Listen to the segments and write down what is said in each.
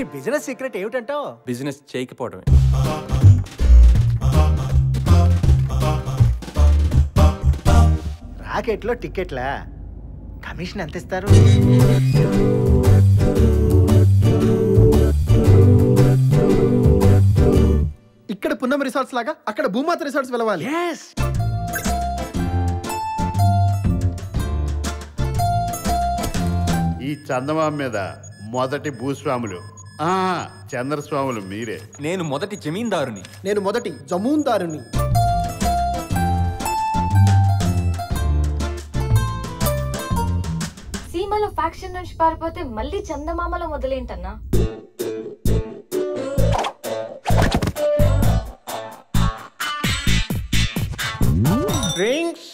నీ business secret ఏమిటంటావు? Business చేయకపోవడమే. రాకెట్లో టికెట్లా? Commission ఎంత ఇస్తారు? ఇక్కడ పున్నం రిసార్ట్స్ లాగా అక్కడ భూమాత రిసార్ట్స్ వెళ్ళవాలి. ఈ చందమామ మీద మొదటి భూస్వాములు చంద్రస్వాములు మీరే. నేను మొదటి జమీందారుని. నేను మొదటి జమూందారుని. సీమలో ఫ్యాక్షన్ నుంచి పారిపోతే మళ్ళీ చందమామలో మొదలేంటన్నా? డ్రింక్స్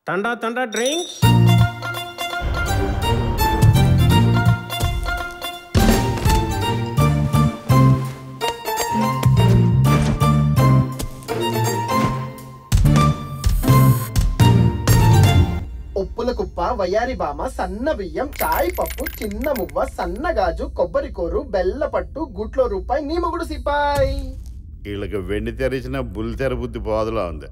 తండా తండా డ్రింక్స్. ఉప్పుల కుప్ప, వయారి బామ, సన్న బియ్యం, చాయ్ పప్పు, చిన్న మువ్వ, సన్నగాజు, కొబ్బరి కోరు, బెల్ల పట్టు, గుట్లో రూపాయి, నీ మొగుడు సిపాయి. వీళ్ళకి వెండి తెరిచిన బుల్లి తెర బుద్ధి పోదలా ఉంది.